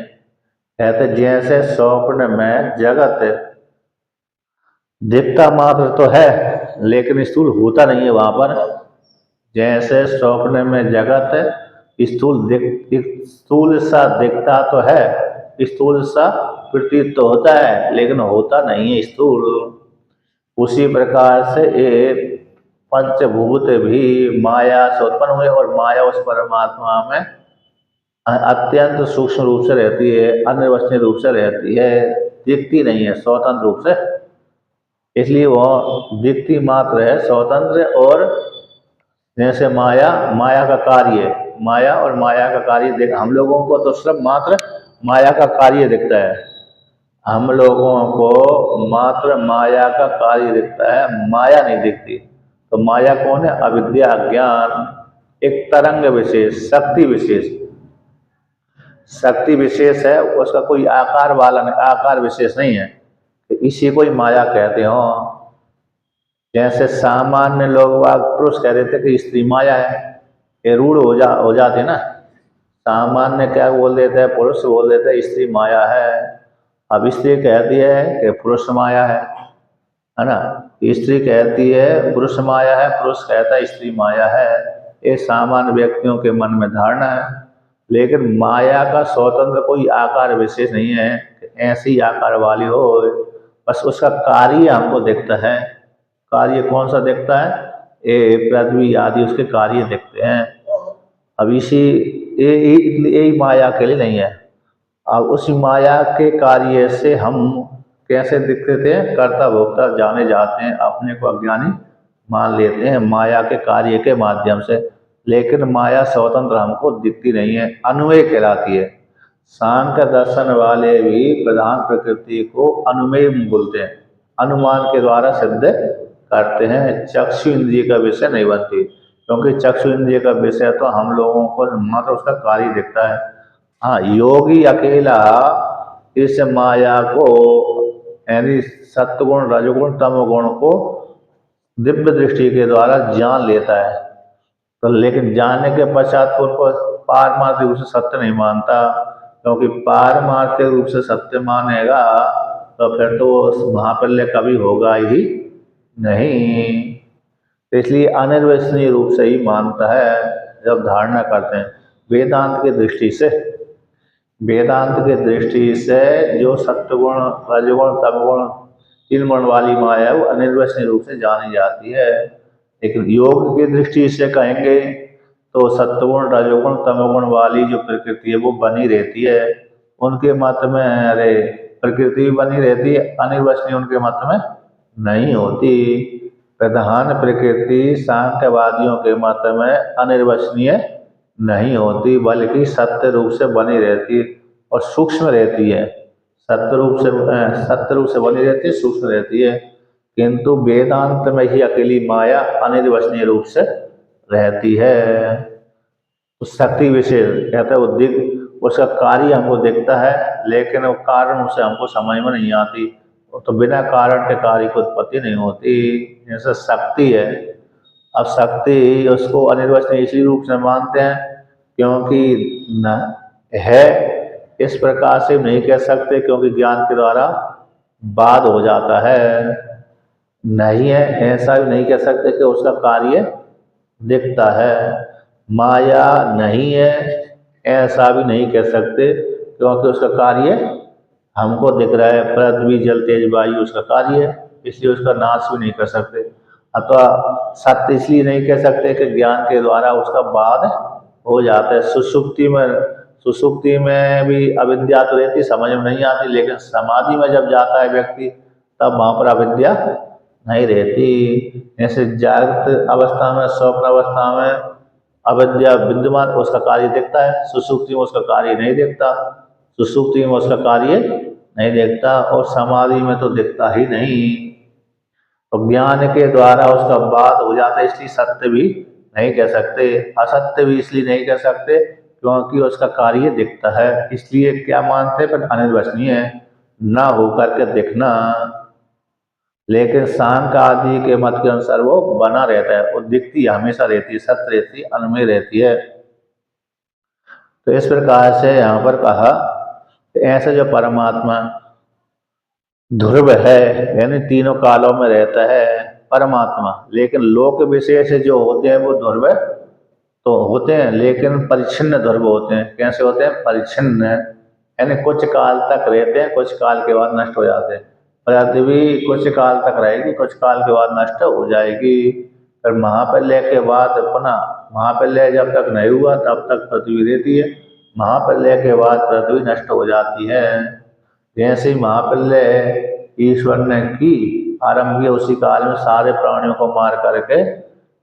कहते जैसे स्वप्न में जगत दिखता मात्र तो है लेकिन स्थूल होता नहीं है वहां पर। जैसे स्वप्न में जगत स्थूल सा दिखता तो है, स्थूल सा प्रतीत तो होता है लेकिन होता नहीं है स्थूल। उसी प्रकार से ये पंचभूत भी माया से उत्पन्न हुए और माया उस परमात्मा में अत्यंत सूक्ष्म रूप से रहती है, अनिर्वचनीय रूप से रहती है, दिखती नहीं है स्वतंत्र रूप से। इसलिए वह दिखती मात्र है, स्वतंत्र। और जैसे माया, माया का कार्य, माया और माया का कार्य हम लोगों को तो सिर्फ मात्र माया का कार्य दिखता है, हम लोगों को मात्र माया का कार्य दिखता है, माया नहीं दिखती। तो माया कौन है? अविद्या, अज्ञान, एक तरंग विशेष, शक्ति विशेष, शक्ति विशेष है, उसका कोई आकार वाला नहीं, आकार विशेष नहीं है, तो इसी को ही माया कहते हो। जैसे सामान्य लोग पुरुष कह देते कि स्त्री माया है, ये रूढ़ हो जाते ना। सामान्य क्या बोल देते हैं? पुरुष बोल देते हैं स्त्री माया है। अब स्त्री कहती है कि पुरुष माया है ना, स्त्री कहती है पुरुष माया है, पुरुष कहता है स्त्री माया है। ये सामान्य व्यक्तियों के मन में धारणा है, लेकिन माया का स्वतंत्र कोई आकार विशेष नहीं है, ऐसी आकार वाली हो, बस उसका कार्य हमको दिखता है। कार्य कौन सा दिखता है? ये पृथ्वी आदि उसके कार्य दिखते हैं। अब इसी यही माया के लिए नहीं है। अब उस माया के कार्य से हम कैसे दिखते थे? कर्ता भोक्ता जाने जाते हैं, अपने को अज्ञानी मान लेते हैं माया के कार्य के माध्यम से। लेकिन माया स्वतंत्र हमको दिखती नहीं है, अनुमेय कहलाती है। सांख्य दर्शन वाले भी प्रधान प्रकृति को अनुमेय बोलते हैं, अनुमान के द्वारा सिद्ध करते हैं। चक्षु इंद्रिय का विषय नहीं बनती, क्योंकि चक्षु इंद्रिय का विषय तो हम लोगों को मात्र उसका कार्य दिखता है। हाँ, योगी अकेला इस माया को, यानी सत्वगुण रजगुण तमगुण को दिव्य दृष्टि के द्वारा जान लेता है। तो लेकिन जानने के पश्चात तो उनको पारमार्थिक रूप से सत्य नहीं मानता, क्योंकि पारमार्थिक रूप से सत्य मानेगा तो फिर तो महाप्रलय कभी होगा ही नहीं। तो इसलिए अनिर्वचनीय रूप से ही मानता है जब धारणा करते हैं। वेदांत की दृष्टि से, वेदांत की दृष्टि से जो सत्वगुण रजगुण तमगुण तीन गुण वाली माया है वो अनिर्वचनीय रूप से जानी जाती है। लेकिन योग की दृष्टि से कहेंगे तो सत्वगुण रजोगुण तमोगुण वाली जो प्रकृति है वो बनी रहती है। उनके मत में अरे प्रकृति भी बनी रहती है, अनिर्वचनीय उनके मत में नहीं होती। प्रधान प्रकृति सांख्यवादियों के मत में अनिर्वचनीय नहीं होती, बल्कि सत्य रूप से बनी रहती और सूक्ष्म रहती है। सत्य रूप से बनी रहती है, सूक्ष्म रहती है। किंतु वेदांत में ही अकेली माया अनिर्वचनीय रूप से रहती है। तो शक्ति विशेष कहते हैं वो दिख, उसका कार्य हमको दिखता है, लेकिन वो कारण उसे हमको समझ में नहीं आती। तो बिना कारण के कार्य की उत्पत्ति नहीं होती। जैसे शक्ति है, अब शक्ति उसको अनिर्वचनीय इसी रूप से मानते हैं, क्योंकि न है इस प्रकार से नहीं कह सकते, क्योंकि ज्ञान के द्वारा बाद हो जाता है। नहीं है ऐसा भी नहीं कह सकते कि उसका कार्य दिखता है। माया नहीं है ऐसा भी नहीं कह सकते, क्योंकि उसका कार्य हमको दिख रहा है। पृथ्वी जल तेज वायु उसका कार्य है, इसलिए उसका नाश भी नहीं कर सकते। अथवा सत्य इसलिए नहीं कह सकते कि ज्ञान के द्वारा उसका बाद हो जाता है। सुषुप्ति में भी अविद्या तो रहती, समझ में नहीं आती, लेकिन समाधि में जब जाता है व्यक्ति तब वहाँ पर अविद्या नहीं रहती। जैसे जागृत अवस्था में, स्वप्न अवस्था में अविद्या विद्यमान, उसका कार्य दिखता है। सुषुप्ति में उसका कार्य नहीं दिखता, सुषुप्ति में उसका कार्य नहीं दिखता, और समाधि में तो दिखता ही नहीं। तो ज्ञान के द्वारा उसका बाद हो जाता है, इसलिए सत्य भी नहीं कह सकते। असत्य भी इसलिए नहीं कह सकते क्योंकि उसका कार्य दिखता है। इसलिए क्या मानते हैं? पर अनिर्वचनीय है, ना होकर के दिखना। लेकिन सांख्य आदि के मत के अनुसार वो बना रहता है, वो दिखती हमेशा रहती है, सत्य रहती है, अनुमेय रहती है। तो इस प्रकार से यहाँ पर कहा ऐसे जो परमात्मा ध्रुव है, यानी तीनों कालों में रहता है परमात्मा, लेकिन लोक विशेष जो होते हैं वो ध्रुव तो होते हैं, लेकिन परिच्छिन्न ध्रुव होते हैं। कैसे होते हैं? परिच्छिन्न, यानी कुछ काल तक रहते हैं, कुछ काल के बाद नष्ट हो जाते हैं। पृथ्वी कुछ काल तक रहेगी, कुछ काल के बाद नष्ट हो जाएगी। फिर महाप्रलय के बाद पुनः, महाप्रलय जब तक नहीं हुआ तब तक पृथ्वी रहती है, महाप्रलय के बाद पृथ्वी नष्ट हो जाती है। जैसे ही महाप्रलय ईश्वर ने की आरंभ किया, उसी काल में सारे प्राणियों को मार करके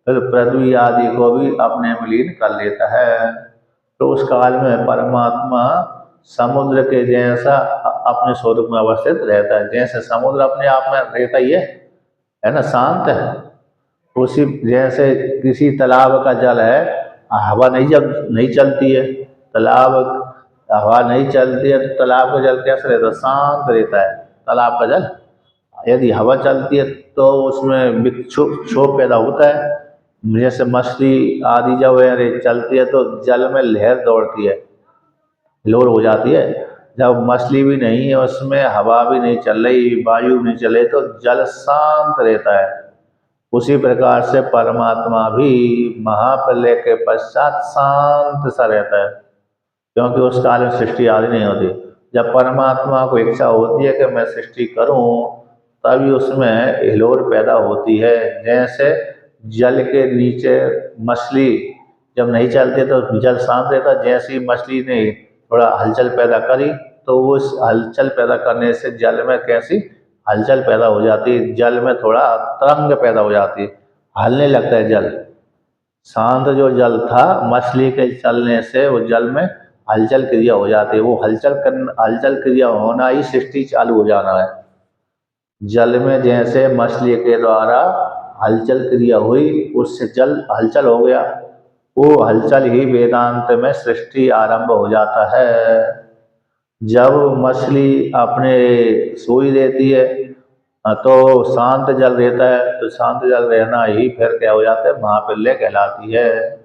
फिर पृथ्वी आदि को भी अपने में लीन कर लेता है। तो उस काल में परमात्मा समुद्र के जैसा अपने स्वरूप में अवस्थित रहता है। जैसे समुद्र अपने आप में रहता ही है ना, शांत है। उसी जैसे किसी तालाब का जल है, हवा नहीं, जब नहीं चलती है तालाब, हवा नहीं चलती है तो तालाब का जल कैसे रहता है? शांत रहता है तालाब का जल। यदि हवा चलती है तो उसमें क्षोभ पैदा होता है। जैसे मछली आदि जब चलती है तो जल में लहर दौड़ती है, लोड हो जाती है। जब मछली भी नहीं है उसमें, हवा भी नहीं चल रही, वायु नहीं चले, तो जल शांत रहता है। उसी प्रकार से परमात्मा भी महाप्रलय के पश्चात शांत सा रहता है, क्योंकि उस काल में सृष्टि आदि नहीं होती। जब परमात्मा को इच्छा होती है कि मैं सृष्टि करूं, तभी उसमें हिलोर पैदा होती है। जैसे जल के नीचे मछली जब नहीं चलती तो जल शांत रहता, जैसे ही मछली ने थोड़ा हलचल पैदा करी तो उस हलचल पैदा करने से जल में कैसी हलचल पैदा हो जाती है, जल में थोड़ा तरंग पैदा हो जाती है, हिलने लगता है जल। शांत जो जल था मछली के चलने से वो जल में हलचल क्रिया हो जाती है, वो हलचल क्रिया होना ही सृष्टि चालू हो जाना है। जल में जैसे मछली के द्वारा हलचल क्रिया हुई उससे जल हलचल हो गया, वो हलचल ही वेदांत में सृष्टि आरंभ हो जाता है। जब मछली अपने सोई रहती है तो शांत जल रहता है, तो शांत जल रहना ही फिर क्या हो जाता है, महाप्रलय कहलाती है।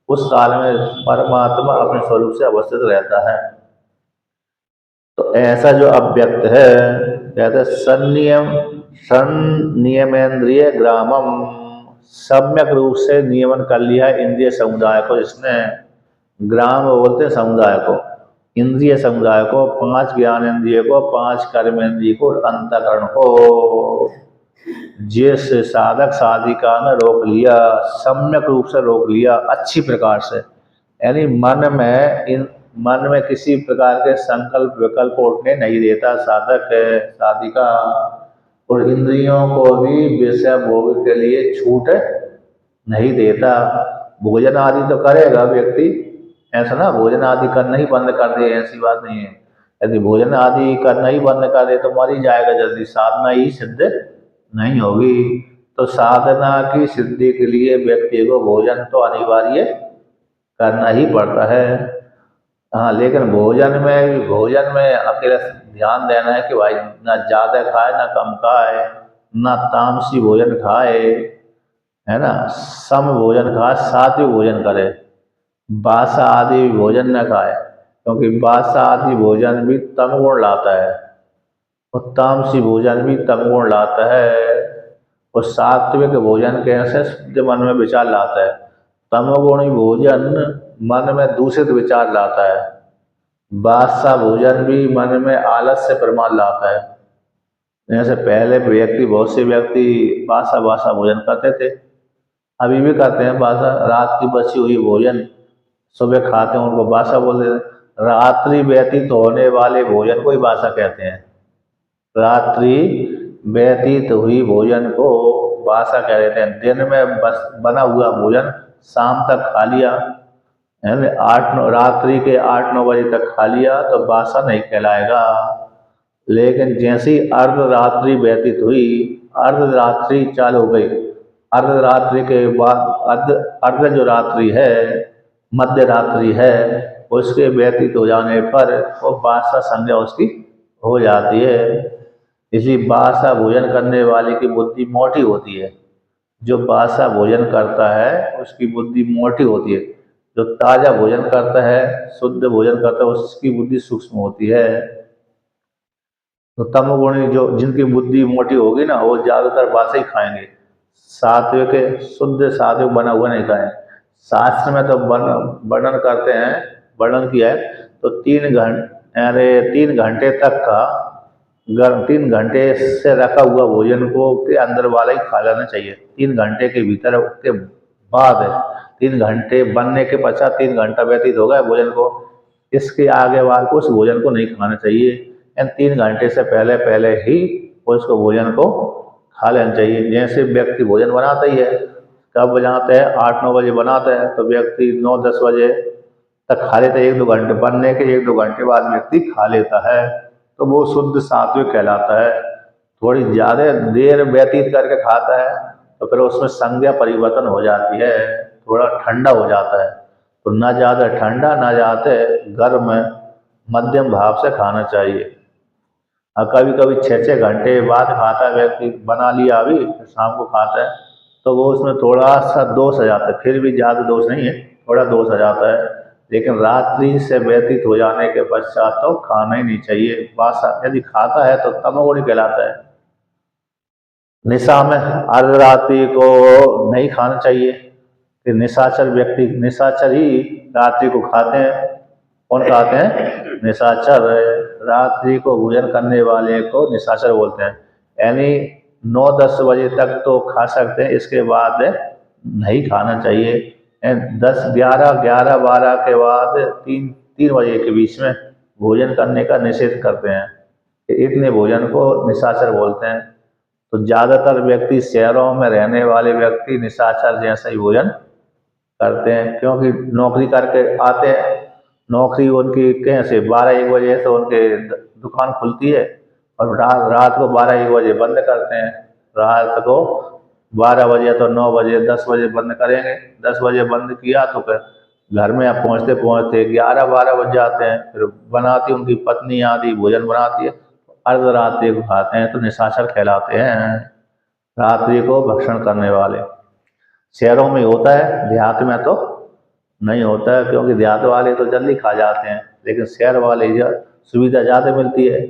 उस काल में परमात्मा अपने स्वरूप से अवस्थित रहता है। तो ऐसा जो अव्यक्त है कहते हैं संनियमेंद्रिय ग्रामम, सम्यक रूप से नियमन कर लिया है इंद्रिय समुदाय को, जिसने ग्राम बोलते हैं समुदाय को, इंद्रिय समुदाय को, 5 ज्ञानेन्द्रिय को, 5 कर्मेंद्रिय को, अंतःकरण को, जिस साधक साधिका ने रोक लिया, सम्यक रूप से रोक लिया, अच्छी प्रकार से, यानी मन में किसी प्रकार के संकल्प विकल्प उठने नहीं देता साधक साधिका, और इंद्रियों को भी विषय भोग के लिए छूट नहीं देता। भोजन आदि तो करेगा व्यक्ति, ऐसा ना भोजन आदि करना ही बंद कर दे, ऐसी बात नहीं है। यदि भोजन आदि करना ही बंद कर दे तो मर ही जाएगा जल्दी, साधना ही सिद्ध नहीं होगी। तो साधना की सिद्धि के लिए व्यक्ति को भोजन तो अनिवार्य करना ही पड़ता है। हाँ, लेकिन भोजन में अकेला ध्यान देना है कि भाई ना ज़्यादा खाए ना कम खाए, ना तामसी भोजन खाए, है ना, सम भोजन खाए, सात्विक भोजन करे, बासा आदि भोजन न खाए, क्योंकि बासा आदि भोजन भी तमगुण लाता है और तामसी भोजन भी तमगुण लाता है, और सात्विक भोजन कैसे शुद्ध मन में विचार लाता है, तमोगुणी भोजन मन में दूषित विचार लाता है, बासा भोजन भी मन में आलस से प्रमाद लाता है। जैसे पहले बहुत से व्यक्ति बासा बासा भोजन करते थे, अभी भी करते हैं बासा, रात की बची हुई भोजन सुबह खाते हैं उनको बासा बोल देते हैं। रात्रि व्यतीत होने वाले भोजन को ही बासा कहते हैं। रात्रि व्यतीत हुई भोजन को बासा कह देते हैं। दिन में बस बना हुआ भोजन शाम तक खा लिया, है ना, 8-9 रात्रि के 8-9 बजे तक खा लिया तो बासा नहीं कहलाएगा। लेकिन जैसी अर्धरात्रि व्यतीत हुई, अर्धरात्रि चालू हो गई, अर्धरात्रि के बाद अर्ध जो रात्रि है, मध्य रात्रि है, उसके व्यतीत हो जाने पर वो बासा संज्ञा उसकी हो जाती है। इसी बासा भोजन करने वाले की बुद्धि मोटी होती है। जो बासा भोजन करता है उसकी बुद्धि मोटी होती है, जो ताज़ा भोजन करता है, शुद्ध भोजन करता है, उसकी बुद्धि सूक्ष्म होती है। तो तमोगुणी जो जिनकी बुद्धि मोटी होगी ना, वो ज़्यादातर बासा ही खाएंगे, सात्विक शुद्ध सात्विक बना हुआ नहीं खाएं। शास्त्र में तो वर्णन करते हैं, वर्णन किया है तो 3 घंटे तक का 3 घंटे से रखा हुआ भोजन को के अंदर वाला ही खा लेना चाहिए। 3 घंटे के भीतर, उसके बाद 3 घंटे बनने के पश्चात 3 घंटा व्यतीत हो गया भोजन को, इसके आगे बाद को उस भोजन को नहीं खाना चाहिए। यानी 3 घंटे से पहले पहले ही उसको भोजन को खा लेना चाहिए। जैसे व्यक्ति भोजन बनाता ही है, कब बनाता है, 8-9 बजे बनाता है, तो व्यक्ति 9-10 बजे तक खा लेता है, 1-2 घंटे बनने के 1-2 घंटे बाद व्यक्ति खा लेता है, तो वो शुद्ध सात्विक कहलाता है। थोड़ी ज़्यादा देर व्यतीत करके खाता है तो फिर उसमें संज्ञा परिवर्तन हो जाती है, थोड़ा ठंडा हो जाता है, तो ना ज़्यादा ठंडा ना ज़्यादा गर्म, मध्यम भाव से खाना चाहिए। और कभी कभी 6-6 घंटे बाद खाता है व्यक्ति, बना लिया अभी शाम को खाता है, तो वो उसमें थोड़ा सा दोष आ जाता है, फिर भी ज़्यादा दोष नहीं है, थोड़ा दोष आ जाता है। लेकिन रात्रि से व्यतीत हो जाने के पश्चात तो खाना ही नहीं चाहिए बासा। यदि खाता है तो तमोगुणी कहलाता है। निशा में अर्धरात्रि को नहीं खाना चाहिए, कि निशाचर व्यक्ति, निशाचर ही रात्रि को खाते हैं। कौन खाते हैं? निशाचर। रात्रि को भोजन करने वाले को निशाचर बोलते हैं। यानी 9-10 बजे तक तो खा सकते हैं, इसके बाद नहीं खाना चाहिए। 10-11-11-12 के बाद 3 बजे के बीच में भोजन करने का निषेध करते हैं। इतने भोजन को निशाचर बोलते हैं। तो ज़्यादातर व्यक्ति, शहरों में रहने वाले व्यक्ति निशाचर जैसा ही भोजन करते हैं, क्योंकि नौकरी करके आते हैं, नौकरी उनकी कैसे 12-1 बजे तो उनके दुकान खुलती है और रात को 12-1 बजे बंद करते हैं। रात को 12 बजे तो 9 बजे 10 बजे बंद करेंगे। 10 बजे बंद किया तो फिर घर में अब पहुँचते पहुँचते 11-12 बज जाते हैं। फिर बनाती उनकी पत्नी आदि भोजन बनाती है, अर्ध रात्रि को खाते हैं, तो निशाचर कहलाते हैं, रात्रि को भक्षण करने वाले। शहरों में होता है, देहात में तो नहीं होता है, क्योंकि देहात वाले तो जल्दी खा जाते हैं, लेकिन शहर वाले सुविधा ज़्यादा मिलती है,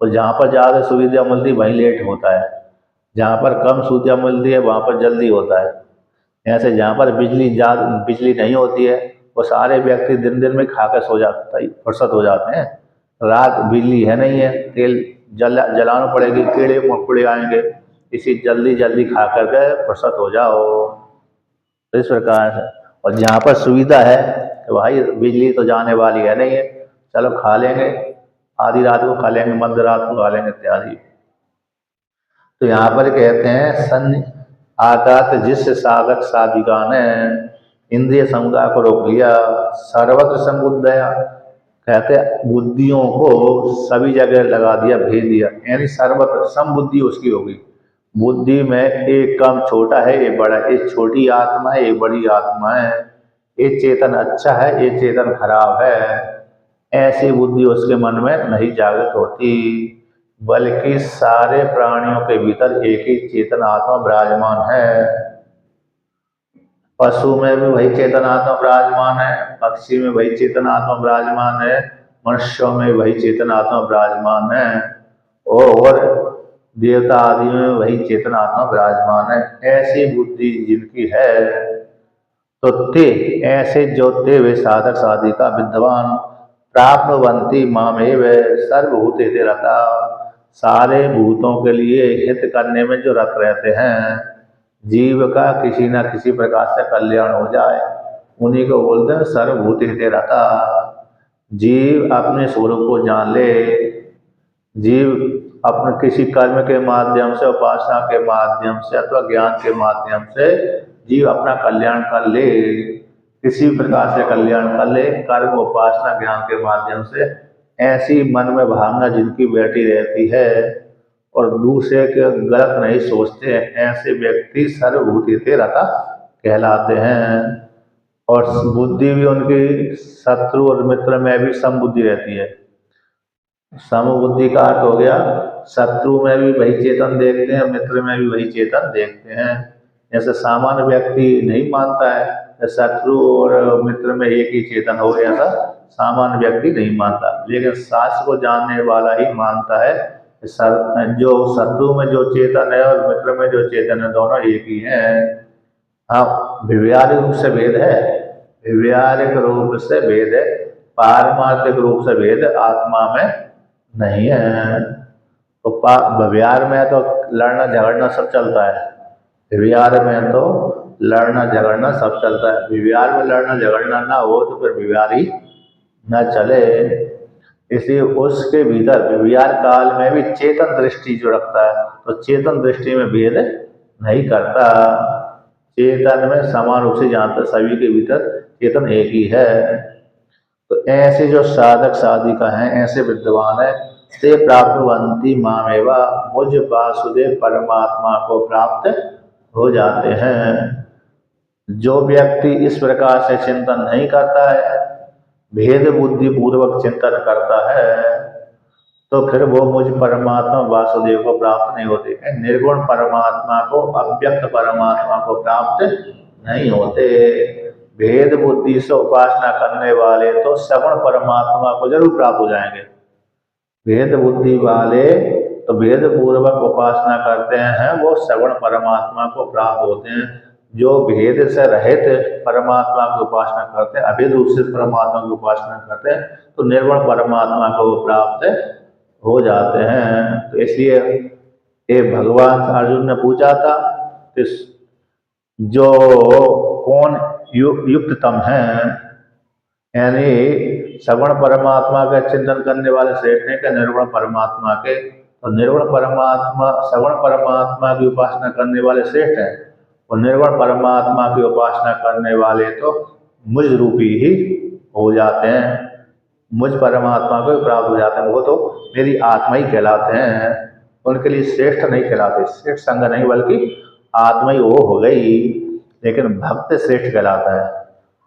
और जहाँ पर ज़्यादा सुविधा मिलती है वहीं लेट होता है, जहाँ पर कम सुविधा मिलती है वहाँ पर जल्दी होता है। ऐसे जहाँ पर बिजली नहीं होती है वो सारे व्यक्ति दिन दिन में खा कर सो जाता है, फुर्सत हो जाते हैं। रात बिजली है नहीं है, तेल जलाना पड़ेगी, कीड़े मकोड़े आएंगे, इसी जल्दी जल्दी खा करके फुर्सत हो जाओ। तो इस प्रकार से, और जहाँ पर सुविधा है कि भाई बिजली तो जाने वाली है नहीं है, चलो खा लेंगे, आधी रात को खा लेंगे, मध्य रात को खा लेंगे इत्यादि। तो यहाँ पर कहते हैं सन आकात जिस साधक साधिका ने इंद्रिय समुदाय को रोक लिया, सर्वत्र समुदया, कहते बुद्धियों को सभी जगह लगा दिया, भेज दिया, यानी सर्वत्र सम बुद्धि उसकी होगी। बुद्धि में एक कम छोटा है, एक बड़ा है, एक छोटी आत्मा है, एक बड़ी आत्मा है, एक चेतन अच्छा है, एक चेतन खराब है, ऐसी बुद्धि उसके मन में नहीं जागृत होती, बल्कि सारे प्राणियों के भीतर एक ही चेतन आत्मा विराजमान है। पशु में भी वही चेतन आत्मा विराजमान है, पक्षी में वही चेतन आत्मा विराजमान है, मनुष्यों में वही चेतन आत्मा विराजमान है, और देवता आदि में वही चेतन आत्मा विराजमान है। ऐसी बुद्धि जिनकी है, तो ते ऐसे जो ते वे साधक साधिका विद्वान प्राप्तवंती मामेव सर्वभूत हिते रता, सारे भूतों के लिए हित करने में जो रत रहते हैं, जीव का किसी न किसी प्रकार से कल्याण हो जाए, उन्हीं को बोलते हैं सर्वभूत हिते रता। जीव अपने स्वरूप को जान ले, जीव अपने किसी कर्म के माध्यम से, उपासना के माध्यम से अथवा ज्ञान के माध्यम से जीव अपना कल्याण कर ले, किसी प्रकार से कल्याण कर ले, कर्म उपासना ज्ञान के माध्यम से। ऐसी मन में भावना जिनकी बैठी रहती है और दूसरे के गलत नहीं सोचते, ऐसे व्यक्ति सर्वभूति रता कहलाते हैं। और बुद्धि भी उनकी शत्रु और मित्र में भी समबुद्धि रहती है। समबुद्धि का अर्थ हो गया, शत्रु में भी वही चेतन देखते हैं, मित्र में भी वही चेतन देखते हैं। जैसे सामान्य व्यक्ति नहीं मानता है शत्रु और मित्र में एक ही चेतन हो, ऐसा सामान्य व्यक्ति नहीं मानता, लेकिन शास्त्र को जानने वाला ही मानता है जो शत्रु में जो चेतन है और मित्र में जो चेतन है दोनों एक ही हैं। हाँ, व्यवहारिक रूप से भेद है, व्यवहारिक रूप से भेद है, पारमार्थिक रूप से भेद आत्मा में नहीं है। तो व्यवहार में तो लड़ना झगड़ना सब चलता है, व्यवहार में तो लड़ना झगड़ना सब चलता है। व्यवहार में लड़ना झगड़ना ना हो तो फिर व्यवहार ही न चले। इसलिए उसके भीतर व्यवहार काल में भी चेतन दृष्टि जो रखता है, तो चेतन दृष्टि में भेद नहीं करता, चेतन में समान रूप से जानता, सभी के भीतर चेतन एक ही है। तो ऐसे जो साधक साधिका हैं, ऐसे विद्वान है, से प्राप्तवंती मामेवा, मुझ वासुदेव परमात्मा को प्राप्त हो जाते हैं। जो व्यक्ति इस प्रकार से चिंतन नहीं करता है, भेद बुद्धि पूर्वक चिंतन करता है, तो फिर वो मुझ परमात्मा वासुदेव को प्राप्त नहीं होते हैं। निर्गुण परमात्मा को, अव्यक्त परमात्मा को प्राप्त नहीं होते। भेद बुद्धि से उपासना करने वाले तो सगुण परमात्मा को जरूर प्राप्त हो जाएंगे। भेद बुद्धि वाले तो भेद पूर्वक उपासना करते हैं, वो सगुण परमात्मा को प्राप्त होते हैं। जो भेद से रहित परमात्मा की उपासना करते हैं, अभेद रूप से परमात्मा की उपासना करते हैं, तो निर्गुण परमात्मा को प्राप्त हो जाते हैं। तो इसलिए ये भगवान से अर्जुन ने पूछा था कि जो कौन युक्ततम है, यानी सगुण परमात्मा का चिंतन करने वाले श्रेष्ठ हैं क्या निर्गुण परमात्मा के? तो निर्गुण परमात्मा, सगुण परमात्मा की उपासना करने वाले श्रेष्ठ हैं, और निर्गुण परमात्मा की उपासना करने वाले तो मुझ रूपी ही हो जाते हैं, मुझ परमात्मा को ही प्राप्त हो जाते हैं, वो तो मेरी आत्मा ही कहलाते हैं। उनके लिए श्रेष्ठ नहीं कहलाते, श्रेष्ठ संग नहीं, बल्कि आत्मा ही वो हो गई। लेकिन भक्त श्रेष्ठ कहलाता है,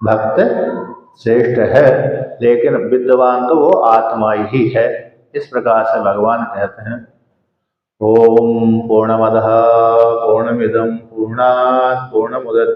भक्त श्रेष्ठ है, लेकिन विद्वान तो वो आत्मा ही है। इस प्रकार से भगवान कहते हैं ओम पूर्णमदः पूर्णमिदं पूर्णात् पूर्णमुदच्यते